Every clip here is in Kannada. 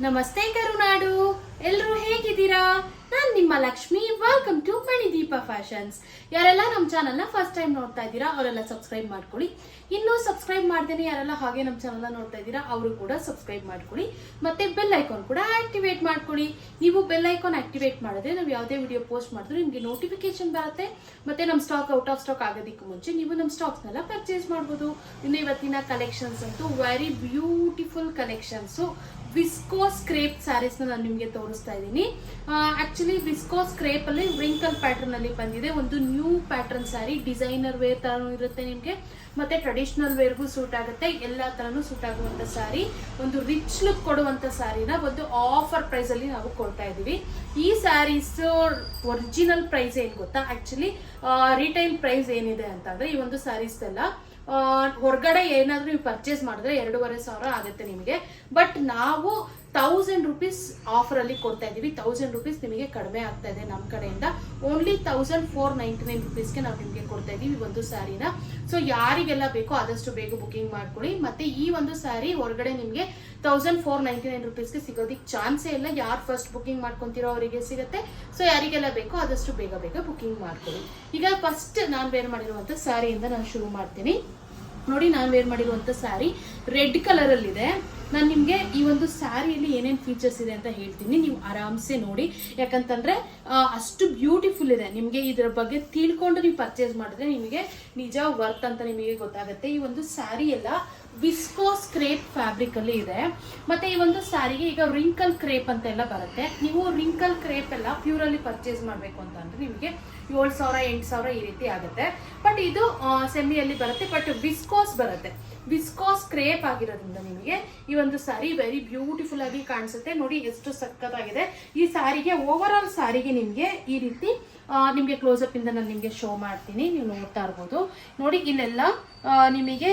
ನಮಸ್ತೆ ಕರುನಾಡು, ಎಲ್ಲರೂ ಹೇಗಿದ್ದೀರಾ? ನಾನು ನಿಮ್ಮ Lakshmi. Welcome to Manideepa fashions. ಯಾರೆಲ್ಲ ನಮ್ಮ ಚಾನಲ್ನ ಫಸ್ಟ್ ಟೈಮ್ ನೋಡ್ತಾ ಇದ್ದೀರಾ ಅವರೆಲ್ಲ ಸಬ್ಸ್ಕ್ರೈಬ್ ಮಾಡ್ಕೊಳ್ಳಿ. ಇನ್ನೂ ಸಬ್ಸ್ಕ್ರೈಬ್ ಮಾಡ್ದೇನೆ ಯಾರೆಲ್ಲ ಹಾಗೆ ನಮ್ಮ ಚಾನಲ್ನ ನೋಡ್ತಾ ಇದ್ದೀರಾ ಅವರು ಕೂಡ ಸಬ್ಸ್ಕ್ರೈಬ್ ಮಾಡ್ಕೊಳ್ಳಿ. ಮತ್ತೆ ಬೆಲ್ ಐಕಾನ್ ಕೂಡ ಆಕ್ಟಿವೇಟ್ ಮಾಡ್ಕೊಳ್ಳಿ. ನೀವು ಬೆಲ್ ಐಕಾನ್ ಆಕ್ಟಿವೇಟ್ ಮಾಡಿದ್ರೆ ನಾವು ಯಾವುದೇ ವಿಡಿಯೋ ಪೋಸ್ಟ್ ಮಾಡಿದ್ರು ನಿಮಗೆ ನೋಟಿಫಿಕೇಶನ್ ಬರುತ್ತೆ. ಮತ್ತೆ ನಮ್ಮ ಸ್ಟಾಕ್ ಔಟ್ ಆಫ್ ಸ್ಟಾಕ್ ಆಗೋದಕ್ಕೆ ಮುಂಚೆ ನೀವು ನಮ್ಮ ಸ್ಟಾಕ್ಸ್ನೆಲ್ಲ ಪರ್ಚೇಸ್ ಮಾಡ್ಬೋದು. ಇನ್ನು ಇವತ್ತಿನ ಕಲೆಕ್ಷನ್ಸ್ ಅಂತೂ very beautiful collections. Viscose crepe sarees ನಾನು ನಿಮಗೆ ತೋರಿಸ್ತಾ ಇದ್ದೀನಿ. ಆಕ್ಚುಲಿ ವಿಸ್ಕೋಸ್ ಕ್ರೇಪ್ ಅಲ್ಲಿ ರಿಂಕಲ್ ಪ್ಯಾಟರ್ನ್ ಅಲ್ಲಿ ಬಂದಿದೆ. ಒಂದು new pattern saree, designer wear ತರನೂ ಇರುತ್ತೆ ನಿಮಗೆ, ಮತ್ತೆ ಟ್ರೆಡಿಷನಲ್ ವೇರ್ಗೂ ಸೂಟ್ ಆಗುತ್ತೆ. ಎಲ್ಲ ತರನು ಸೂಟ್ ಆಗುವಂತ ಸ್ಯಾರಿ, ಒಂದು ರಿಚ್ ಲುಕ್ ಕೊಡುವಂತ ಸ್ಯಾರಿನ ಒಂದು ಆಫರ್ ಪ್ರೈಸ್ ಅಲ್ಲಿ ನಾವು ಕೊಡ್ತಾ ಇದೀವಿ. ಈ ಸ್ಯಾರೀಸ್ ಒರಿಜಿನಲ್ ಪ್ರೈಸ್ ಏನ್ ಗೊತ್ತಾ? ಆಕ್ಚುಲಿ ರಿಟೈಲ್ ಪ್ರೈಸ್ ಏನಿದೆ ಅಂತಂದ್ರೆ ಈ ಒಂದು ಸ್ಯಾರೀಸ್ ಎಲ್ಲ ಹೊರಗಡೆ ಏನಾದ್ರೂ ನೀವು ಪರ್ಚೇಸ್ ಮಾಡಿದ್ರೆ 2,500 ಆಗುತ್ತೆ ನಿಮಗೆ. ಬಟ್ ನಾವು 1000 ರೂಪೀಸ್ ಆಫರ್ ಅಲ್ಲಿ ಕೊಡ್ತಾ ಇದೀವಿ. 1000 ರೂಪೀಸ್ ನಿಮಗೆ ಕಡಿಮೆ ಆಗ್ತಾ ಇದೆ ನಮ್ಮ ಕಡೆಯಿಂದ. ಓನ್ಲಿ 1499 ರೂಪೀಸ್ಗೆ ನಾವು ನಿಮಗೆ ಕೊಡ್ತಾ ಇದೀವಿ ಒಂದು ಸ್ಯಾರಿನ. ಸೊ ಯಾರಿಗೆಲ್ಲ ಬೇಕೋ ಆದಷ್ಟು ಬೇಗ ಬುಕಿಂಗ್ ಮಾಡ್ಕೊಳ್ಳಿ. ಮತ್ತೆ ಈ ಒಂದು ಸ್ಯಾರಿ ಹೊರಗಡೆ ನಿಮಗೆ 1499 ರೂಪೀಸ್ಗೆ ಸಿಗೋದಿಕ್ ಚಾನ್ಸೇ ಇಲ್ಲ. ಯಾರು ಫಸ್ಟ್ ಬುಕಿಂಗ್ ಮಾಡ್ಕೊಂತೀರೋ ಅವರಿಗೆ ಸಿಗುತ್ತೆ. ಸೊ ಯಾರಿಗೆಲ್ಲ ಬೇಕೋ ಆದಷ್ಟು ಬೇಗ ಬುಕಿಂಗ್ ಮಾಡ್ಕೊಳ್ಳಿ. ಈಗ ಫಸ್ಟ್ ನಾನು ವೇರ್ ಮಾಡಿರುವಂತ ಸ್ಯಾರಿಯಿಂದ ನಾನು ಶುರು ಮಾಡ್ತೀನಿ. ನೋಡಿ, ನಾನು ವೇರ್ ಮಾಡಿರುವಂತ ಸ್ಯಾರಿ ರೆಡ್ ಕಲರ್ ಅಲ್ಲಿ ಇದೆ. ನಾನು ನಿಮ್ಗೆ ಈ ಒಂದು ಸ್ಯಾರಿಯಲ್ಲಿ ಏನೇನು ಫೀಚರ್ಸ್ ಇದೆ ಅಂತ ಹೇಳ್ತೀನಿ, ನೀವು ಆರಾಮ್ಸೆ ನೋಡಿ. ಯಾಕಂತಂದ್ರೆ ಅಷ್ಟು ಬ್ಯೂಟಿಫುಲ್ ಇದೆ. ನಿಮ್ಗೆ ಇದರ ಬಗ್ಗೆ ತಿಳ್ಕೊಂಡು ನೀವು ಪರ್ಚೇಸ್ ಮಾಡಿದ್ರೆ ನಿಮಗೆ ನಿಜ ವರ್ತ್ ಅಂತ ನಿಮಗೆ ಗೊತ್ತಾಗುತ್ತೆ. ಈ ಒಂದು ಸ್ಯಾರಿ ಎಲ್ಲ ವಿಸ್ಕೋಸ್ ಕ್ರೇಪ್ ಫ್ಯಾಬ್ರಿಕ್ ಅಲ್ಲಿ ಇದೆ. ಮತ್ತೆ ಈ ಒಂದು ಸ್ಯಾರಿಗೆ ಈಗ ರಿಂಕಲ್ ಕ್ರೇಪ್ ಅಂತ ಎಲ್ಲ ಬರುತ್ತೆ. ನೀವು ರಿಂಕಲ್ ಕ್ರೇಪ್ ಎಲ್ಲ ಪ್ಯೂರ್ ಅಲ್ಲಿ ಪರ್ಚೇಸ್ ಮಾಡ್ಬೇಕು ಅಂತ ಅಂದ್ರೆ ನಿಮಗೆ 7,000 8,000 ಈ ರೀತಿ ಆಗುತ್ತೆ. ಬಟ್ ಇದು ಸೆಮಿಯಲ್ಲಿ ಬರುತ್ತೆ, ಬಟ್ ವಿಸ್ಕೋಸ್ ಬರುತ್ತೆ. ವಿಸ್ಕೋಸ್ ಕ್ರೇಪ್ ಆಗಿರೋದ್ರಿಂದ ನಿಮಗೆ ಈ ಒಂದು ಸ್ಯಾರಿ ವೆರಿ ಬ್ಯೂಟಿಫುಲ್ ಆಗಿ ಕಾಣಿಸುತ್ತೆ. ನೋಡಿ ಎಷ್ಟು ಸಕ್ಕತ್ತಾಗಿದೆ ಈ ಸ್ಯಾರಿಗೆ. ಓವರ್ ಆಲ್ ಸ್ಯಾರಿಗೆ ನಿಮಗೆ ಈ ರೀತಿ ನಿಮಗೆ ಕ್ಲೋಸ್ ಅಪ್ ಇಂದ ನಾನು ನಿಮಗೆ ಶೋ ಮಾಡ್ತೀನಿ. ನೀವು ನೋಡ್ತಾ ಇರ್ಬೋದು. ನೋಡಿ, ಇಲ್ಲೆಲ್ಲ ನಿಮಗೆ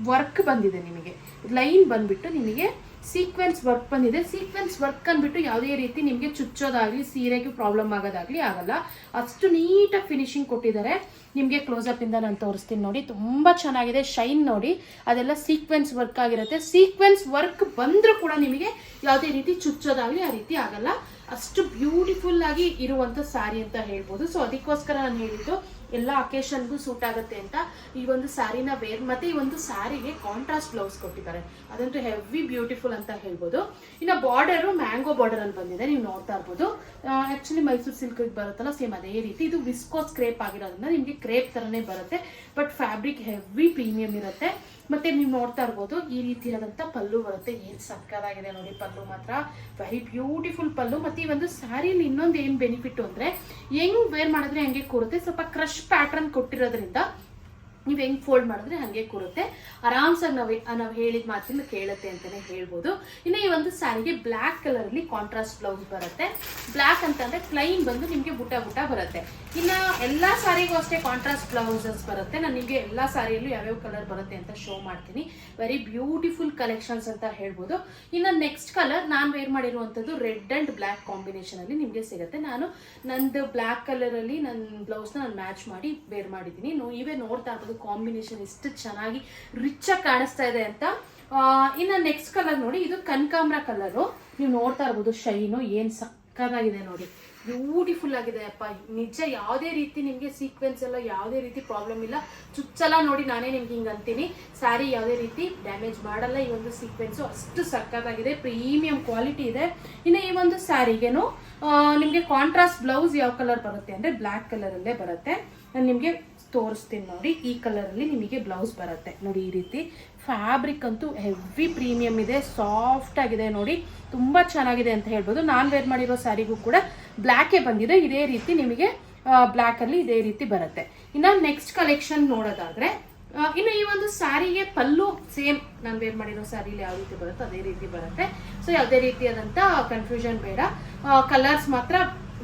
ವರ್ಕ್ ಬಂದಿದೆ. ನಿಮಗೆ ಲೈನ್ ಬಂದ್ಬಿಟ್ಟು ನಿಮಗೆ ಸೀಕ್ವೆನ್ಸ್ ವರ್ಕ್ ಬಂದಿದೆ. ಸೀಕ್ವೆನ್ಸ್ ವರ್ಕ್ ಅಂದ್ಬಿಟ್ಟು ಯಾವುದೇ ರೀತಿ ನಿಮಗೆ ಚುಚ್ಚೋದಾಗ್ಲಿ ಸೀರೆಗೆ ಪ್ರಾಬ್ಲಮ್ ಆಗೋದಾಗ್ಲಿ ಆಗಲ್ಲ. ಅಷ್ಟು ನೀಟಾಗಿ ಫಿನಿಶಿಂಗ್ ಕೊಟ್ಟಿದ್ದಾರೆ. ನಿಮಗೆ ಕ್ಲೋಸ್ ಅಪ್ ಇಂದ ನಾನು ತೋರಿಸ್ತೀನಿ. ನೋಡಿ, ತುಂಬಾ ಚೆನ್ನಾಗಿದೆ. ಶೈನ್ ನೋಡಿ, ಅದೆಲ್ಲ ಸೀಕ್ವೆನ್ಸ್ ವರ್ಕ್ ಆಗಿರುತ್ತೆ. ಸೀಕ್ವೆನ್ಸ್ ವರ್ಕ್ ಬಂದ್ರೂ ಕೂಡ ನಿಮಗೆ ಯಾವುದೇ ರೀತಿ ಚುಚ್ಚೋದಾಗ್ಲಿ ಆ ರೀತಿ ಆಗಲ್ಲ. ಅಷ್ಟು ಬ್ಯೂಟಿಫುಲ್ ಆಗಿ ಇರುವಂತ ಸ್ಯಾರಿ ಅಂತ ಹೇಳ್ಬೋದು. ಸೊ ಅದಕ್ಕೋಸ್ಕರ ನಾನು ಹೇಳಿದ್ದು ಎಲ್ಲ ಅಕೇಶನ್ಗೂ ಸೂಟ್ ಆಗುತ್ತೆ ಅಂತ ಈ ಒಂದು ಸ್ಯಾರಿನ ವೇರ್. ಮತ್ತೆ ಈ ಒಂದು ಸ್ಯಾರಿಗೆ ಕಾಂಟ್ರಾಸ್ಟ್ ಬ್ಲೌಸ್ ಕೊಟ್ಟಿದ್ದಾರೆ, ಅದಂತೂ ಹೆವಿ ಬ್ಯೂಟಿಫುಲ್ ಅಂತ ಹೇಳ್ಬೋದು. ಇನ್ನು ಬಾರ್ಡರ್ ಮ್ಯಾಂಗೋ ಬಾರ್ಡರ್ ಅಲ್ಲಿ ಬಂದಿದೆ, ನೀವು ನೋಡ್ತಾ ಇರ್ಬೋದು. ಆಕ್ಚುಲಿ ಮೈಸೂರು ಸಿಲ್ಕ್ ಬರುತ್ತಲ್ಲ, ಸೇಮ್ ಅದೇ ರೀತಿ. ಇದು ವಿಸ್ಕೋಸ್ ಕ್ರೇಪ್ ಆಗಿರೋದ್ರಿಂದ ನಿಮಗೆ ಕ್ರೇಪ್ ತರನೇ ಬರುತ್ತೆ, ಬಟ್ ಫ್ಯಾಬ್ರಿಕ್ ಹೆವಿ ಪ್ರೀಮಿಯಂ ಇರುತ್ತೆ. ಮತ್ತೆ ನೀವು ನೋಡ್ತಾ ಇರ್ಬೋದು ಈ ರೀತಿಯಾದಂತ ಪಲ್ಲು ಬರುತ್ತೆ. ಏನ್ ಸಕ್ಕತ್ತಾಗಿದೆ ನೋಡಿ, ಪಲ್ಲು ಮಾತ್ರ ವೆರಿ ಬ್ಯೂಟಿಫುಲ್ ಪಲ್ಲು. ಮತ್ತೆ ಈ ಒಂದು ಸ್ಯಾರಿಯಲ್ಲಿ ಇನ್ನೊಂದು ಏನ್ ಬೆನಿಫಿಟ್ ಅಂದ್ರೆ ಹೆಂಗ್ ವೇರ್ ಮಾಡಿದ್ರೆ ಹಂಗೆ ಕೂರುತ್ತೆ. ಸ್ವಲ್ಪ ಕ್ರಶ್ ಪ್ಯಾಟರ್ನ್ ಕೊಟ್ಟಿರೋದ್ರಿಂದ ನೀವು ಹೆಂಗ್ ಫೋಲ್ಡ್ ಮಾಡಿದ್ರೆ ಹಂಗೆ ಕೂರುತ್ತೆ. ಆರಾಮ್ಸಾಗಿ ನಾವು ಹೇಳಿದ ಮಾತನ್ನ ಕೇಳುತ್ತೆ ಅಂತಾನೆ ಹೇಳ್ಬೋದು. ಇನ್ನು ಈ ಒಂದು ಸ್ಯಾರಿಗೆ ಬ್ಲ್ಯಾಕ್ ಕಲರ್ ಅಲ್ಲಿ ಕಾಂಟ್ರಾಸ್ಟ್ ಬ್ಲೌಸ್ ಬರುತ್ತೆ. ಬ್ಲ್ಯಾಕ್ ಅಂತಂದ್ರೆ ಪ್ಲೈನ್ ಬಂದು ನಿಮ್ಗೆ ಬುಟ್ಟ ಬರುತ್ತೆ. ಇನ್ನ ಎಲ್ಲಾ ಸ್ಯಾರಿಗೂ ಅಷ್ಟೇ ಕಾಂಟ್ರಾಸ್ಟ್ ಬ್ಲೌಸಸ್ ಬರುತ್ತೆ. ನಾನು ನಿಮ್ಗೆ ಎಲ್ಲಾ ಸ್ಯಾರಿಯಲ್ಲೂ ಯಾವ್ಯಾವ ಕಲರ್ ಬರುತ್ತೆ ಅಂತ ಶೋ ಮಾಡ್ತೀನಿ. ವೆರಿ ಬ್ಯೂಟಿಫುಲ್ ಕಲೆಕ್ಷನ್ಸ್ ಅಂತ ಹೇಳ್ಬೋದು. ಇನ್ನು ನೆಕ್ಸ್ಟ್ ಕಲರ್ ನಾನು ವೇರ್ ಮಾಡಿರುವಂತದ್ದು ರೆಡ್ ಅಂಡ್ ಬ್ಲ್ಯಾಕ್ ಕಾಂಬಿನೇಷನ್ ಅಲ್ಲಿ ನಿಮ್ಗೆ ಸಿಗುತ್ತೆ. ನಾನು ನಂದು ಬ್ಲ್ಯಾಕ್ ಕಲರ್ ಅಲ್ಲಿ ನನ್ನ ಬ್ಲೌಸ್ ನಾನು ಮ್ಯಾಚ್ ಮಾಡಿ ವೇರ್ ಮಾಡಿದ್ದೀನಿ. ನೀವೇ ನೋಡ್ತಾ ಇರ್ಬೋದು ಕಾಂಬಿನೇಷನ್ ಎಷ್ಟು ಚೆನ್ನಾಗಿ ರಿಚ್ ಆಗಿ ಕಾಣಿಸ್ತಾ ಇದೆ ಅಂತ. ಇನ್ನು ನೆಕ್ಸ್ಟ್ ಕಲರ್ ನೋಡಿ, ಇದು ಕನಕಾಂಬರ ಕಲರು. ನೀವು ನೋಡ್ತಾ ಇರ್ಬೋದು ಶೈನು ಏನ್ ಸಕ್ಕತ್ತಾಗಿದೆ ನೋಡಿ, ಬ್ಯೂಟಿಫುಲ್ ಆಗಿದೆ ಅಪ್ಪ. ನಿಜ ಯಾವುದೇ ರೀತಿ ನಿಮ್ಗೆ ಸೀಕ್ವೆನ್ಸ್ ಎಲ್ಲ ಯಾವುದೇ ರೀತಿ ಪ್ರಾಬ್ಲಮ್ ಇಲ್ಲ, ಚುಚ್ಚಲ್ಲ. ನೋಡಿ, ನಾನೇ ನಿಮ್ಗೆ ಹಿಂಗೆ ಅಂತೀನಿ, ಸ್ಯಾರಿ ಯಾವುದೇ ರೀತಿ ಡ್ಯಾಮೇಜ್ ಮಾಡಲ್ಲ. ಈ ಒಂದು ಸೀಕ್ವೆನ್ಸು ಅಷ್ಟು ಸಕ್ಕತ್ತಾಗಿದೆ, ಪ್ರೀಮಿಯಂ ಕ್ವಾಲಿಟಿ ಇದೆ. ಇನ್ನು ಈ ಒಂದು ಸ್ಯಾರಿಗೇನು ನಿಮ್ಗೆ ಕಾಂಟ್ರಾಸ್ಟ್ ಬ್ಲೌಸ್ ಯಾವ ಕಲರ್ ಬರುತ್ತೆ ಅಂದ್ರೆ ಬ್ಲ್ಯಾಕ್ ಕಲರ್ ಅಲ್ಲೇ ಬರುತ್ತೆ. ನಾನು ನಿಮ್ಗೆ ತೋರಿಸ್ತೀನಿ ನೋಡಿ. ಈ ಕಲರ್ ಅಲ್ಲಿ ನಿಮಗೆ ಬ್ಲೌಸ್ ಬರುತ್ತೆ. ನೋಡಿ, ಈ ರೀತಿ ಫ್ಯಾಬ್ರಿಕ್ ಅಂತೂ ಹೆವಿ ಪ್ರೀಮಿಯಂ ಇದೆ, ಸಾಫ್ಟ್ ಆಗಿದೆ. ನೋಡಿ, ತುಂಬಾ ಚೆನ್ನಾಗಿದೆ ಅಂತ ಹೇಳ್ಬೋದು. ನಾನು ವೇರ್ ಮಾಡಿರೋ ಸ್ಯಾರಿಗೂ ಕೂಡ ಬ್ಲ್ಯಾಕೇ ಬಂದಿದೆ. ಇದೇ ರೀತಿ ನಿಮಗೆ ಬ್ಲ್ಯಾಕ್ ಅಲ್ಲಿ ಇದೇ ರೀತಿ ಬರುತ್ತೆ. ಇನ್ನು ನೆಕ್ಸ್ಟ್ ಕಲೆಕ್ಷನ್ ನೋಡೋದಾದ್ರೆ, ಇನ್ನು ಈ ಒಂದು ಸ್ಯಾರಿಗೆ ಪಲ್ಲು ಸೇಮ್ ನಾನು ವೇರ್ ಮಾಡಿರೋ ಸ್ಯಾರಿಲಿ ಯಾವ ರೀತಿ ಬರುತ್ತೋ ಅದೇ ರೀತಿ ಬರುತ್ತೆ. ಸೊ ಯಾವುದೇ ರೀತಿಯಾದಂತ ಕನ್ಫ್ಯೂಷನ್ ಬೇಡ. ಕಲರ್ಸ್ ಮಾತ್ರ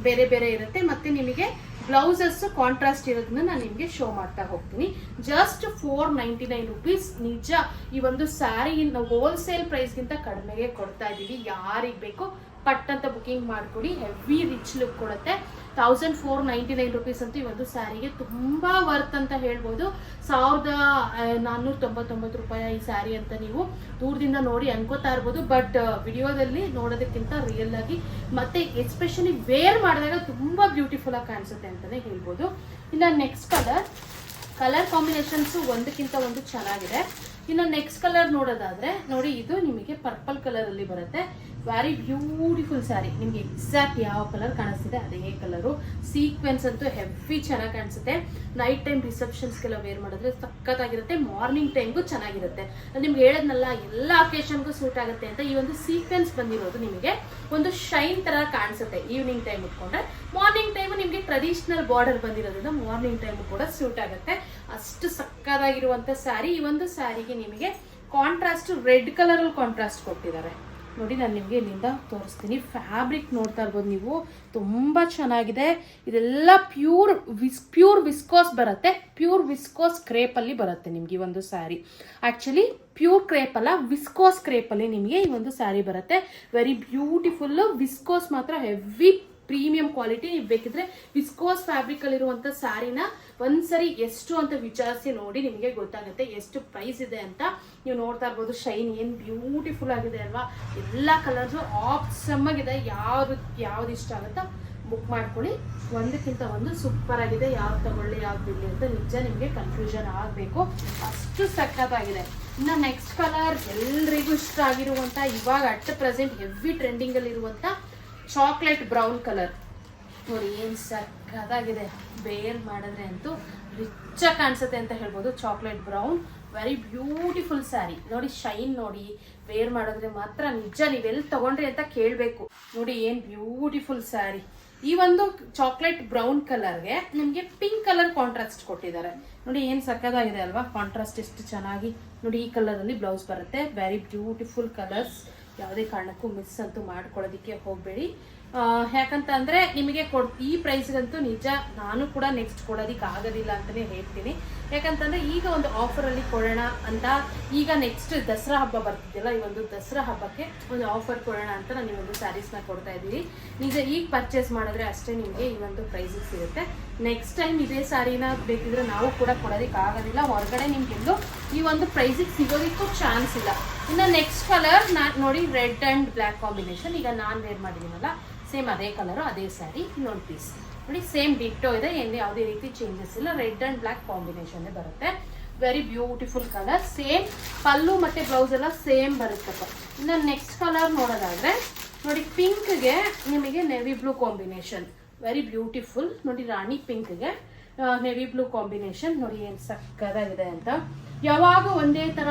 ಬೇರೆ ಬೇರೆ ಇರುತ್ತೆ. ಮತ್ತೆ ನಿಮಗೆ ಬ್ಲೌಸಸ್ ಕಾಂಟ್ರಾಸ್ಟ್ ಇರೋದನ್ನ ನಾನು ನಿಮಗೆ ಶೋ ಮಾಡ್ತಾ ಹೋಗ್ತೀನಿ. Just 499 rupees. ನಿಜ ಈ ಒಂದು ಸ್ಯಾರಿ ನಾವು ಹೋಲ್ಸೇಲ್ ಪ್ರೈಸ್ಗಿಂತ ಕಡಿಮೆಗೆ ಕೊಡ್ತಾ ಇದ್ದೀವಿ. ಯಾರಿಗೆ ಬೇಕೋ ಪಟ್ ಅಂತ ಬುಕಿಂಗ್ ಮಾಡ್ಕೊಡಿ. ಹೆವಿ ರಿಚ್ ಲುಕ್ ಕೊಡುತ್ತೆ. 1499 ರುಪೀಸ್ ಅಂತೂ ಈ ಒಂದು ಸ್ಯಾರಿಗೆ ತುಂಬಾ ವರ್ತ್ ಅಂತ ಹೇಳ್ಬೋದು. 1499 ರೂಪಾಯಿ ಈ ಸ್ಯಾರಿ ಅಂತ ನೀವು ದೂರದಿಂದ ನೋಡಿ ಅನ್ಕೋತಾ ಇರ್ಬೋದು, ಬಟ್ ವಿಡಿಯೋದಲ್ಲಿ ನೋಡೋದಕ್ಕಿಂತ ರಿಯಲ್ ಆಗಿ ಮತ್ತೆ ಎಸ್ಪೆಷಲಿ ವೇರ್ ಮಾಡಿದಾಗ ತುಂಬಾ ಬ್ಯೂಟಿಫುಲ್ ಆಗಿ ಕಾಣಿಸುತ್ತೆ ಅಂತಾನೆ ಹೇಳ್ಬೋದು. ಇನ್ನು ನೆಕ್ಸ್ಟ್ ಕಲರ್ ಕಾಂಬಿನೇಷನ್ಸ್ ಒಂದಕ್ಕಿಂತ ಒಂದು ಚೆನ್ನಾಗಿದೆ. ಇನ್ನು ನೆಕ್ಸ್ಟ್ ಕಲರ್ ನೋಡೋದಾದ್ರೆ ನೋಡಿ, ಇದು ನಿಮಗೆ ಪರ್ಪಲ್ ಕಲರ್ ಅಲ್ಲಿ ಬರುತ್ತೆ. Very beautiful sari. ನಿಮ್ಗೆ ಎಕ್ಸಾಕ್ಟ್ ಯಾವ ಕಲರ್ ಕಾಣಿಸ್ತಿದೆ ಅದೇ ಕಲರು. ಸೀಕ್ವೆನ್ಸ್ ಅಂತೂ ಹೆವಿ ಚೆನ್ನಾಗಿ ಕಾಣಿಸುತ್ತೆ. ನೈಟ್ ಟೈಮ್ ರಿಸೆಪ್ಷನ್ಸ್ಗೆಲ್ಲ ವೇರ್ ಮಾಡಿದ್ರೆ ಸಖತ್ತಾಗಿರುತ್ತೆ. ಮಾರ್ನಿಂಗ್ ಟೈಮ್ಗೂ ಚೆನ್ನಾಗಿರುತ್ತೆ. ನಿಮ್ಗೆ ಹೇಳದ್ನಲ್ಲ ಎಲ್ಲ ಅಕೇಶನ್ಗೂ ಸೂಟ್ ಆಗುತ್ತೆ ಅಂತ. ಈ ಒಂದು ಸೀಕ್ವೆನ್ಸ್ ಬಂದಿರೋದು ನಿಮಗೆ ಒಂದು ಶೈನ್ ತರ ಕಾಣಿಸುತ್ತೆ ಈವ್ನಿಂಗ್ ಟೈಮ್ ಉಟ್ಕೊಂಡ್ರೆ. ಮಾರ್ನಿಂಗ್ ಟೈಮ್ ನಿಮ್ಗೆ ಟ್ರೆಡಿಷನಲ್ ಬಾರ್ಡರ್ ಬಂದಿರೋದ್ರಿಂದ ಮಾರ್ನಿಂಗ್ ಟೈಮ್ ಕೂಡ ಸೂಟ್ ಆಗುತ್ತೆ. ಅಷ್ಟು ಸಕ್ಕತ್ತಾಗಿರುವಂತ ಸ್ಯಾರಿ. ಈ ಒಂದು ಸ್ಯಾರಿಗೆ ನಿಮಗೆ ಕಾಂಟ್ರಾಸ್ಟ್ ರೆಡ್ ಕಲರ್ ಅಲ್ಲಿ ಕಾಂಟ್ರಾಸ್ಟ್ ಕೊಟ್ಟಿದ್ದಾರೆ ನೋಡಿ. ನಾನು ನಿಮಗೆ ಇಲ್ಲಿಂದ ತೋರಿಸ್ತೀನಿ. ಫ್ಯಾಬ್ರಿಕ್ ನೋಡ್ತಾ ಇರ್ಬೋದು ನೀವು, ತುಂಬಾ ಚೆನ್ನಾಗಿದೆ. ಇದೆಲ್ಲ ಪ್ಯೂರ್ ವಿಸ್ಕೋಸ್ ಬರುತ್ತೆ. ಪ್ಯೂರ್ ವಿಸ್ಕೋಸ್ ಕ್ರೇಪ್ ಅಲ್ಲಿ ಬರುತ್ತೆ ನಿಮ್ಗೆ ಈ ಒಂದು ಸ್ಯಾರಿ. ಆಕ್ಚುಲಿ ಪ್ಯೂರ್ ಕ್ರೇಪ್ ಅಲ್ಲ, ವಿಸ್ಕೋಸ್ ಕ್ರೇಪ್ ಅಲ್ಲಿ ನಿಮಗೆ ಈ ಒಂದು ಸ್ಯಾರಿ ಬರುತ್ತೆ. Very beautiful. ವಿಸ್ಕೋಸ್ ಮಾತ್ರ ಹೆವಿ ಪ್ರೀಮಿಯಂ ಕ್ವಾಲಿಟಿ. ನೀವು ಬೇಕಿದ್ರೆ ವಿಸ್ಕೋಸ್ ಫ್ಯಾಬ್ರಿಕ್ ಅಲ್ಲಿರುವಂತ ಸ್ಯಾರಿನ ಒಂದ್ಸರಿ ಎಷ್ಟು ಅಂತ ವಿಚಾರಿಸಿ ನೋಡಿ, ನಿಮಗೆ ಗೊತ್ತಾಗುತ್ತೆ ಎಷ್ಟು ಪ್ರೈಸ್ ಇದೆ ಅಂತ. ನೀವು ನೋಡ್ತಾ ಇರ್ಬೋದು ಶೈನ್ ಏನ್ ಬ್ಯೂಟಿಫುಲ್ ಆಗಿದೆ ಅಲ್ವಾ. ಎಲ್ಲಾ ಕಲರ್ಸ್ ಆಪ್ಸಮ್ ಆಗಿದೆ. ಯಾವ್ದು ಇಷ್ಟ ಆಗುತ್ತೋ ಬುಕ್ ಮಾಡ್ಕೊಳ್ಳಿ. ಒಂದಕ್ಕಿಂತ ಒಂದು ಸೂಪರ್ ಆಗಿದೆ. ಯಾವ್ದು ತಗೊಳ್ಳಿ ಯಾವ್ದು ಬಿಡ್ಲಿ ಅಂತ ನಿಜ ನಿಮಗೆ ಕನ್ಫ್ಯೂಷನ್ ಆಗಬೇಕು, ಅಷ್ಟು ಸಖತ್ತಾಗಿದೆ. ಇನ್ನು ನೆಕ್ಸ್ಟ್ ಕಲರ್ ಎಲ್ರಿಗೂ ಇಷ್ಟ ಆಗಿರುವಂತ, ಇವಾಗ ಅಟ್ ಪ್ರೆಸೆಂಟ್ ಹೆವಿ ಟ್ರೆಂಡಿಂಗ್ ಅಲ್ಲಿ ಇರುವಂತ ಚಾಕ್ಲೇಟ್ ಬ್ರೌನ್ ಕಲರ್ ನೋಡಿ. ಏನ್ ಸಕ್ಕತ್ತಾಗಿದೆ. ವೇರ್ ಮಾಡಿದ್ರೆ ಅಂತೂ ರಿಚ್ ಆಗಿ ಕಾಣಿಸುತ್ತೆ ಅಂತ ಹೇಳ್ಬೋದು. Chocolate brown very beautiful sari ನೋಡಿ. ಶೈನ್ ನೋಡಿ, ವೇರ್ ಮಾಡಿದ್ರೆ ಮಾತ್ರ ನಿಜ ನೀವೆಲ್ಲಿ ತಗೊಂಡ್ರಿ ಅಂತ ಕೇಳಬೇಕು ನೋಡಿ. ಏನ್ ಬ್ಯೂಟಿಫುಲ್ ಸ್ಯಾರಿ. ಈ ಒಂದು ಚಾಕ್ಲೇಟ್ ಬ್ರೌನ್ ಕಲರ್ಗೆ ನಿಮ್ಗೆ ಪಿಂಕ್ ಕಲರ್ ಕಾಂಟ್ರಾಸ್ಟ್ ಕೊಟ್ಟಿದ್ದಾರೆ ನೋಡಿ. ಏನ್ ಸಕ್ಕತ್ತಾಗಿದೆ ಅಲ್ವಾ. ಕಾಂಟ್ರಾಸ್ಟ್ ಎಷ್ಟು ಚೆನ್ನಾಗಿ ನೋಡಿ. ಈ ಕಲರ್ ಅಲ್ಲಿ ಬ್ಲೌಸ್ ಬರುತ್ತೆ. Very beautiful colours. ಯಾವುದೇ ಕಾರಣಕ್ಕೂ ಮಿಸ್ ಅಂತೂ ಮಾಡ್ಕೊಳ್ಳೋದಿಕ್ಕೆ ಹೋಗ್ಬೇಡಿ. ಯಾಕಂತ ಅಂದ್ರೆ ನಿಮಗೆ ಈ ಪ್ರೈಸ್ಗಂತೂ ನಿಜ ನಾನು ಕೂಡ ನೆಕ್ಸ್ಟ್ ಕೊಡೋದಿಕ್ಕೆ ಆಗೋದಿಲ್ಲ ಅಂತಾನೆ ಹೇಳ್ತೀನಿ. ಯಾಕಂತಂದ್ರೆ ಈಗ ಒಂದು ಆಫರ್ ಅಲ್ಲಿ ಕೊಡೋಣ ಅಂತ, ಈಗ ನೆಕ್ಸ್ಟ್ ದಸರಾ ಹಬ್ಬ ಬರ್ತಿದ್ದಿಲ್ಲ, ಈ ಒಂದು ದಸರಾ ಹಬ್ಬಕ್ಕೆ ಒಂದು ಆಫರ್ ಕೊಡೋಣ ಅಂತ ನಾನು ಈ ಒಂದು ಸ್ಯಾರೀಸ್ನ ಕೊಡ್ತಾ ಇದ್ದೀವಿ. ನಿಜ ಈಗ ಪರ್ಚೇಸ್ ಮಾಡಿದ್ರೆ ಅಷ್ಟೇ ನಿಮಗೆ ಈ ಒಂದು ಪ್ರೈಸಿಗೆ ಸಿಗುತ್ತೆ. ನೆಕ್ಸ್ಟ್ ಟೈಮ್ ಇದೇ ಸ್ಯಾರಿನ ಬೇಕಿದ್ರೆ ನಾವು ಕೂಡ ಕೊಡೋದಿಕ್ಕೆ ಆಗೋದಿಲ್ಲ. ಹೊರಗಡೆ ನಿಮ್ಗೆಲ್ಲೂ ಈ ಒಂದು ಪ್ರೈಸಿಗೆ ಸಿಗೋದಿಕ್ಕೂ ಚಾನ್ಸ್ ಇಲ್ಲ. ಇನ್ನು ನೆಕ್ಸ್ಟ್ ಕಲರ್ ನೋಡಿ, ರೆಡ್ ಅಂಡ್ ಬ್ಲ್ಯಾಕ್ ಕಾಂಬಿನೇಷನ್. ಈಗ ನಾನು ವೇರ್ ಮಾಡಿದ್ದೀನಲ್ಲ ಸೇಮ್ ಅದೇ ಕಲರು ಅದೇ ಸ್ಯಾರಿ. ಇನ್ನೊಂದು ಪೀಸ್ ನೋಡಿ, ಸೇಮ್ ಡಿಟ್ಟೋ ಇದೆ. ಯಾವುದೇ ರೀತಿ ಚೇಂಜಸ್ ಇಲ್ಲ. ರೆಡ್ ಅಂಡ್ ಬ್ಲ್ಯಾಕ್ ಕಾಂಬಿನೇಷನ್ ಬರುತ್ತೆ. Very beautiful colour. ಸೇಮ್ ಪಲ್ಲು ಮತ್ತೆ ಬ್ಲೌಸ್ ಎಲ್ಲ ಸೇಮ್ ಬರುತ್ತಪ್ಪ. ಇನ್ನು ನೆಕ್ಸ್ಟ್ ಕಲರ್ ನೋಡೋದಾದ್ರೆ ನೋಡಿ, ಪಿಂಕ್ಗೆ ನಿಮಗೆ navy blue combination very beautiful ನೋಡಿ. ರಾಣಿ ಪಿಂಕ್ಗೆ ನೆವಿ ಬ್ಲೂ ಕಾಂಬಿನೇಷನ್ ನೋಡಿ ಏನ್ ಸಕ್ಕದಾಗಿದೆ ಅಂತ. ಯಾವಾಗ ಒಂದೇ ತರ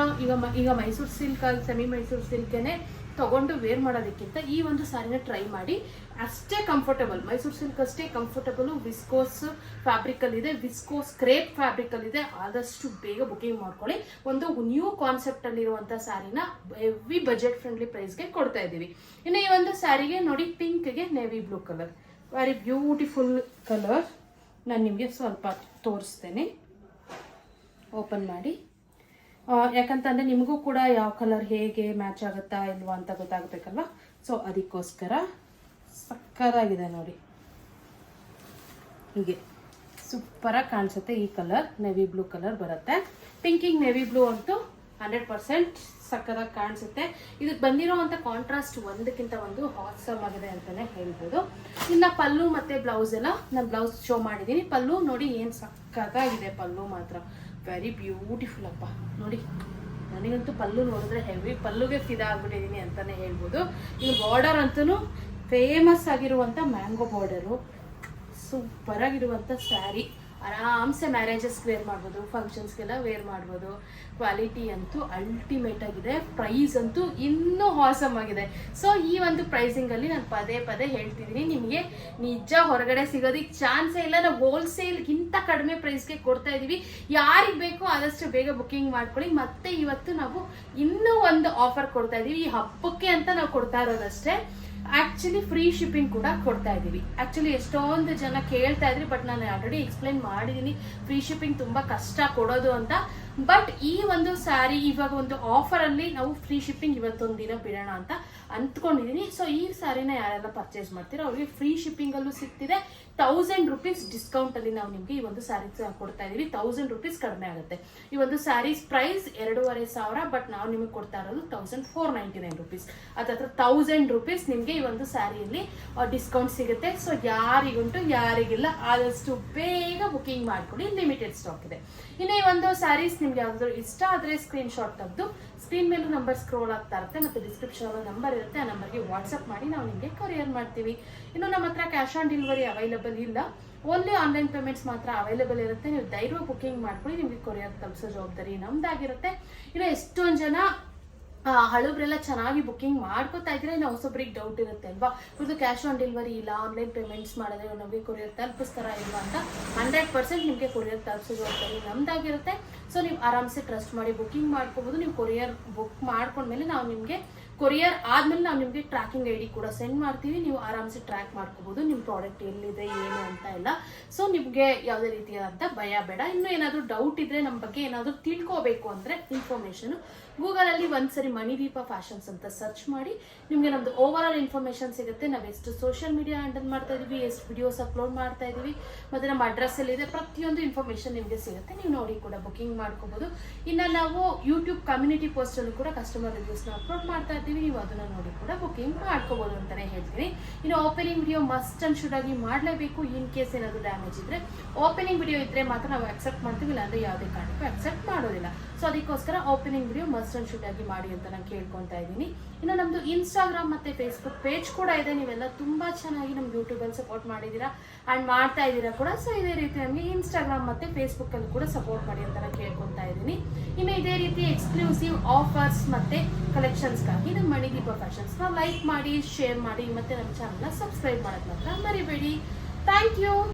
ಈಗ ಮೈಸೂರು ಸಿಲ್ಕ್ ಸೆಮಿ ಮೈಸೂರು ಸಿಲ್ಕ್ಗೆ ತಗೊಂಡು ವೇರ್ ಮಾಡೋದಕ್ಕಿಂತ ಈ ಒಂದು ಸ್ಯಾರಿನ ಟ್ರೈ ಮಾಡಿ. ಅಷ್ಟೇ ಕಂಫರ್ಟಬಲ್. ಮೈಸೂರು ಸಿಲ್ಕ್ ಅಷ್ಟೇ ಕಂಫರ್ಟಬಲ್. ವಿಸ್ಕೋಸ್ ಫ್ಯಾಬ್ರಿಕ್ ಅಲ್ಲಿ ಇದೆ, ವಿಸ್ಕೋಸ್ ಕ್ರೇಪ್ ಫ್ಯಾಬ್ರಿಕ್ ಅಲ್ಲಿ ಇದೆ. ಆದಷ್ಟು ಬೇಗ ಬುಕಿಂಗ್ ಮಾಡ್ಕೊಳ್ಳಿ. ಒಂದು ನ್ಯೂ ಕಾನ್ಸೆಪ್ಟ್ ಅಲ್ಲಿರುವಂತ ಸ್ಯಾರಿನ ಹೆವಿ ಬಜೆಟ್ ಫ್ರೆಂಡ್ಲಿ ಪ್ರೈಸ್ಗೆ ಕೊಡ್ತಾ ಇದ್ದೀವಿ. ಇನ್ನು ಈ ಒಂದು ಸ್ಯಾರಿಗೆ ನೋಡಿ, ಪಿಂಕ್ಗೆ navy blue colour very beautiful colour. ನಾನು ನಿಮಗೆ ಸ್ವಲ್ಪ ತೋರಿಸ್ತೇನೆ, ಓಪನ್ ಮಾಡಿ. ಯಾಕಂತಂದ್ರೆ ನಿಮಗೂ ಕೂಡ ಯಾವ ಕಲರ್ ಹೇಗೆ ಮ್ಯಾಚ್ ಆಗುತ್ತಾ ಇಲ್ವಾ ಅಂತ ಗೊತ್ತಾಗಬೇಕಲ್ವಾ. ಸೊ ಅದಕ್ಕೋಸ್ಕರ ಸಕ್ಕದಾಗಿದೆ ನೋಡಿ. ಹೀಗೆ ಸೂಪರಾಗಿ ಕಾಣಿಸುತ್ತೆ. ಈ ಕಲರ್ ನೆವಿ ಬ್ಲೂ ಕಲರ್ ಬರುತ್ತೆ. ಪಿಂಕಿಂಗ್ ನೆವಿ ಬ್ಲೂ ಅಂತೂ 100% ಸಕ್ಕದಾಗಿ ಕಾಣಿಸುತ್ತೆ. ಇದಕ್ಕೆ ಬಂದಿರೋವಂಥ ಕಾಂಟ್ರಾಸ್ಟ್ ಒಂದಕ್ಕಿಂತ ಒಂದು ಹಾಸಮ್ ಆಗಿದೆ ಅಂತಾನೆ ಹೇಳ್ಬೋದು. ಇನ್ನು ಪಲ್ಲು ಮತ್ತೆ ಬ್ಲೌಸ್ ಎಲ್ಲ ನಾನು ಬ್ಲೌಸ್ ಶೋ ಮಾಡಿದ್ದೀನಿ. ಪಲ್ಲು ನೋಡಿ ಏನು ಸಕ್ಕದಾಗಿದೆ. ಪಲ್ಲು ಮಾತ್ರ ವೆರಿ ಬ್ಯೂಟಿಫುಲ್ ಅಪ್ಪ ನೋಡಿ. ನನಗಂತೂ ಪಲ್ಲು ನೋಡಿದ್ರೆ ಹೆವಿ ಪಲ್ಲುಗೆ ಫಿದಾ ಆಗ್ಬಿಟ್ಟಿದ್ದೀನಿ ಅಂತಾನೆ ಹೇಳ್ಬೋದು. ಇನ್ನು ಬಾರ್ಡರ್ ಅಂತೂ ಫೇಮಸ್ ಆಗಿರುವಂಥ ಮ್ಯಾಂಗೋ ಬಾರ್ಡರು. ಸೂಪರ್ ಆಗಿರುವಂಥ ಸ್ಯಾರಿ. ಆರಾಮ್ಸೆ ಮ್ಯಾರೇಜಸ್ಗೆ ವೇರ್ ಮಾಡ್ಬೋದು, ಫಂಕ್ಷನ್ಸ್ಗೆಲ್ಲ ವೇರ್ ಮಾಡ್ಬೋದು. ಕ್ವಾಲಿಟಿ ಅಂತೂ ಅಲ್ಟಿಮೇಟ್ ಆಗಿದೆ. ಪ್ರೈಸ್ ಅಂತೂ ಇನ್ನೂ ಹಾಸಮ್ ಆಗಿದೆ. ಸೊ ಈ ಒಂದು ಪ್ರೈಸಿಂಗಲ್ಲಿ ನಾನು ಪದೇ ಪದೇ ಹೇಳ್ತಿದ್ದೀನಿ, ನಿಮಗೆ ನಿಜ ಹೊರಗಡೆ ಸಿಗೋದಕ್ಕೆ ಚಾನ್ಸೇ ಇಲ್ಲ. ನಾವು ಹೋಲ್ಸೇಲ್ಗಿಂತ ಕಡಿಮೆ ಪ್ರೈಸ್ಗೆ ಕೊಡ್ತಾ ಇದ್ದೀವಿ. ಯಾರಿಗೆ ಬೇಕೋ ಆದಷ್ಟು ಬೇಗ ಬುಕಿಂಗ್ ಮಾಡ್ಕೊಳ್ಳಿ. ಮತ್ತೆ ಇವತ್ತು ನಾವು ಇನ್ನೂ ಒಂದು ಆಫರ್ ಕೊಡ್ತಾ ಇದ್ದೀವಿ. ಈ ಹಬ್ಬಕ್ಕೆ ಅಂತ ನಾವು ಕೊಡ್ತಾ ಇರೋದಷ್ಟೇ. ಆಕ್ಚುಲಿ ಫ್ರೀ ಶಿಪ್ಪಿಂಗ್ ಕೂಡ ಕೊಡ್ತಾ ಇದೀವಿ. ಆಕ್ಚುಲಿ ಎಷ್ಟೊಂದು ಜನ ಕೇಳ್ತಾ ಇದ್ರಿ, ಬಟ್ ನಾನು ಆಲ್ರೆಡಿ ಎಕ್ಸ್ಪ್ಲೈನ್ ಮಾಡಿದೀನಿ ಫ್ರೀ ಶಿಪ್ಪಿಂಗ್ ತುಂಬಾ ಕಷ್ಟ ಕೊಡೋದು ಅಂತ. ಬಟ್ ಈ ಒಂದು ಸ್ಯಾರಿ ಇವಾಗ ಒಂದು ಆಫರ್ ಅಲ್ಲಿ ನಾವು ಫ್ರೀ ಶಿಪ್ಪಿಂಗ್ ಇವತ್ತೊಂದು ದಿನ ಬಿಡೋಣ ಅಂತ ಅಂದ್ಕೊಂಡಿದೀನಿ. ಸೊ ಈ ಸ್ಯಾರಿನ ಯಾರೆಲ್ಲ ಪರ್ಚೇಸ್ ಮಾಡ್ತೀರೋ ಅವ್ರಿಗೆ ಫ್ರೀ ಶಿಪ್ಪಿಂಗ್ ಅಲ್ಲೂ ಸಿಗ್ತಿದೆ. 1000 ರೂಪೀಸ್ ಡಿಸ್ಕೌಂಟ್ ಅಲ್ಲಿ ನಾವು ನಿಮ್ಗೆ ಈ ಒಂದು ಸ್ಯಾರೀಸ್ ಕೊಡ್ತಾ ಇದೀವಿ. 1000 ರೂಪೀಸ್ ಕಡಿಮೆ ಆಗುತ್ತೆ. ಈ ಒಂದು ಸ್ಯಾರೀಸ್ ಪ್ರೈಸ್ 2500, ಬಟ್ ನಾವು ನಿಮಗೆ ಕೊಡ್ತಾ ಇರೋದು 1499 ರೂಪೀಸ್. ಅದತ್ರ 1000 ರೂಪೀಸ್ ನಿಮ್ಗೆ ಈ ಒಂದು ಸ್ಯಾರಿಯಲ್ಲಿ ಡಿಸ್ಕೌಂಟ್ ಸಿಗುತ್ತೆ. ಸೊ ಯಾರಿಗುಂಟು ಯಾರಿಗಿಲ್ಲ, ಆದಷ್ಟು ಬೇಗ ಬುಕಿಂಗ್ ಮಾಡ್ಕೊಡಿ, ಲಿಮಿಟೆಡ್ ಸ್ಟಾಕ್ ಇದೆ. ಇನ್ನು ಈ ಒಂದು ಸ್ಯಾರೀಸ್ ನಿಮ್ಗೆ ಯಾವ್ದಾದ್ರು ಇಷ್ಟ ಆದ್ರೆ ಸ್ಕ್ರೀನ್ ಶಾಟ್ ತೆಗೆದು ಸ್ಕ್ರೀನ್ ಮೇಲೆ ನಂಬರ್ ಸ್ಕ್ರೋಲ್ ಆಗ್ತಾ ಇರುತ್ತೆ, ಮತ್ತೆ ಡಿಸ್ಕ್ರಿಪ್ಷನ್ ನಂಬರ್ ಇರುತ್ತೆ, ಆ ನಂಬರ್ಗೆ ವಾಟ್ಸ್ಆಪ್ ಮಾಡಿ ನಾವು ನಿಮಗೆ ಕೊರಿಯರ್ ಮಾಡ್ತೀವಿ. ಇನ್ನು ನಮ್ಮ ಹತ್ರ ಕ್ಯಾಶ್ ಆನ್ ಡೆಲಿವರಿ ಅವೈಲಬಲ್ ಇಲ್ಲ, ಓನ್ಲಿ ಆನ್ಲೈನ್ ಪೇಮೆಂಟ್ಸ್ ಮಾತ್ರ ಅವೈಲೇಬಲ್ ಇರುತ್ತೆ. ನೀವು ಧೈರ್ಯ ಬುಕಿಂಗ್ ಮಾಡ್ಕೊಳ್ಳಿ, ನಿಮಗೆ ಕೊರಿಯರ್ ತಲುಪಿಸೋ ಜವಾಬ್ದಾರಿ ನಮ್ದಾಗಿರುತ್ತೆ. ಇನ್ನು ಎಷ್ಟೊಂದು ಜನ ಹಳಬ್ರೆಲ್ಲ ಚೆನ್ನಾಗಿ ಬುಕಿಂಗ್ ಮಾಡ್ಕೋತಾ ಇದ್ರೆ ನಾವು ಹೊಸೊಬ್ರಿಗೆ ಡೌಟ್ ಇರುತ್ತೆ ಅಲ್ವಾ, ಇವ್ರದ್ದು ಕ್ಯಾಶ್ ಆನ್ ಡೆಲಿವರಿ ಇಲ್ಲ, ಆನ್ಲೈನ್ ಪೇಮೆಂಟ್ಸ್ ಮಾಡಿದ್ರೆ ನಮಗೆ ಕೊರಿಯರ್ ತಲುಪಿಸ್ತಾರ ಇಲ್ವಾ ಅಂತ. 100% ನಿಮಗೆ ಕೊರಿಯರ್ ತಲುಪಿಸೋ ಜವಾಬ್ದಾರಿ ನಮ್ದಾಗಿರುತ್ತೆ. ಸೊ ನೀವು ಆರಾಮ್ಸೆ ಟ್ರಸ್ಟ್ ಮಾಡಿ ಬುಕಿಂಗ್ ಮಾಡ್ಕೋಬಹುದು. ನೀವು ಕೊರಿಯರ್ ಬುಕ್ ಮಾಡ್ಕೊಂಡ್ಮೇಲೆ ನಾವು ನಿಮಗೆ ಕೊರಿಯರ್ ಆದ್ಮೇಲೆ ನಾವು ನಿಮಗೆ ಟ್ರ್ಯಾಕಿಂಗ್ ಐಡಿ ಕೂಡ ಸೆಂಡ್ ಮಾಡ್ತೀವಿ. ನೀವು ಆರಾಮ್ಸೆ ಟ್ರ್ಯಾಕ್ ಮಾಡ್ಕೋಬಹುದು ನಿಮ್ಮ ಪ್ರಾಡಕ್ಟ್ ಎಲ್ಲಿದೆ ಏನು ಅಂತ ಎಲ್ಲ. ಸೊ ನಿಮಗೆ ಯಾವುದೇ ರೀತಿಯಾದಂಥ ಭಯ ಬೇಡ. ಇನ್ನು ಏನಾದರೂ ಡೌಟ್ ಇದ್ರೆ ನಮ್ಮ ಬಗ್ಗೆ ಏನಾದರೂ ತಿಳ್ಕೋಬೇಕು ಅಂದ್ರೆ ಇನ್ಫಾರ್ಮೇಶನ್ ಗೂಗಲಲ್ಲಿ ಒಂದ್ಸರಿ ಮಣಿದೀಪ ಫ್ಯಾಷನ್ಸ್ ಅಂತ ಸರ್ಚ್ ಮಾಡಿ ನಿಮಗೆ ನಮ್ದು ಓವರ್ ಆಲ್ ಇನ್ಫಾರ್ಮೇಶನ್ ಸಿಗುತ್ತೆ. ನಾವು ಎಷ್ಟು ಸೋಷಿಯಲ್ ಮೀಡಿಯಾ ಹ್ಯಾಂಡಲ್ ಮಾಡ್ತಾ ಇದೀವಿ, ಎಷ್ಟು ವಿಡಿಯೋಸ್ ಅಪ್ಲೋಡ್ ಮಾಡ್ತಾ ಇದೀವಿ, ಮತ್ತೆ ನಮ್ಮ ಅಡ್ರೆಸ್ ಎಲ್ಲಿದೆ, ಪ್ರತಿಯೊಂದು ಇನ್ಫಾರ್ಮೇಶನ್ ನಿಮಗೆ ಸಿಗುತ್ತೆ. ನೀವು ನೋಡಿ ಕೂಡ ಬುಕಿಂಗ್ ಮಾಡ್ಕೋಬಹುದು. ಇನ್ನು ನಾವು ಯೂಟ್ಯೂಬ್ ಕಮ್ಯುನಿಟಿ ಪೋಸ್ಟ್ ಅಲ್ಲೂ ಕೂಡ ಕಸ್ಟಮರ್ ರಿವ್ಯೂಸ್ನ ಅಪ್ಲೋಡ್ ಮಾಡ್ತಾ ಇದ್ದೀವಿ. ನೀವು ಅದನ್ನ ನೋಡಿ ಕೂಡ ಬುಕಿಂಗ್ ಮಾಡ್ಕೋಬಹುದು ಅಂತಾನೆ ಹೇಳ್ತೀನಿ. ಇನ್ನು opening video must and should ಆಗಿ ಮಾಡಲೇಬೇಕು. ಇನ್ ಕೇಸ್ ಏನಾದರೂ ಡ್ಯಾಮೇಜ್ ಇದ್ರೆ ಓಪನಿಂಗ್ ವಿಡಿಯೋ ಇದ್ರೆ ಮಾತ್ರ ನಾವು ಅಕ್ಸೆಪ್ಟ್ ಮಾಡ್ತೀವಿ, ಇಲ್ಲಾಂದ್ರೆ ಯಾವುದೇ ಕಾರಣಕ್ಕೂ ಅಕ್ಸೆಪ್ಟ್ ಮಾಡೋದಿಲ್ಲ. ಸೊ ಅದಕ್ಕೋಸ್ಕರ opening video must and should ಆಗಿ ಮಾಡಿ ಅಂತ ನಾನು ಕೇಳ್ಕೊತಾ ಇದ್ದೀನಿ. ಇನ್ನು ನಮ್ದು ಇನ್ಸ್ಟಾಗ್ರಾಮ್ ಮತ್ತೆ ಫೇಸ್ಬುಕ್ ಪೇಜ್ ಕೂಡ ಇದೆ. ನೀವೆಲ್ಲ ತುಂಬಾ ಚೆನ್ನಾಗಿ ನಮ್ಗೆ ಯೂಟ್ಯೂಬಲ್ಲಿ ಸಪೋರ್ಟ್ ಮಾಡಿದ್ದೀರಾ ಅಂಡ್ ಮಾಡ್ತಾ ಇದ್ದೀರಾ ಕೂಡ. ಸೊ ಇದೇ ರೀತಿ ನಮಗೆ ಇನ್ಸ್ಟಾಗ್ರಾಮ್ ಮತ್ತೆ ಫೇಸ್ಬುಕ್ ಅಲ್ಲಿ ಕೂಡ ಸಪೋರ್ಟ್ ಮಾಡಿ ಅಂತ ನಾನು ಕೇಳ್ಕೊತಾ ಇದ್ದೀನಿ. ಇನ್ನು ಇದೇ ರೀತಿ ಎಕ್ಸ್ಕ್ಲೂಸಿವ್ ಆಫರ್ಸ್ ಮತ್ತೆ ಕಲೆಕ್ಷನ್ಸ್ಗಾಗಿ ನಮ್ಮ ಮಣಿದೀಪ ಫ್ಯಾಷನ್ಸ್ನ ಲೈಕ್ ಮಾಡಿ, ಶೇರ್ ಮಾಡಿ, ಮತ್ತೆ ನಮ್ಮ ಚಾನಲ್ನ ಸಬ್ಸ್ಕ್ರೈಬ್ ಮಾಡೋದು ಮಾತ್ರ ಮರಿಬೇಡಿ. Thank you.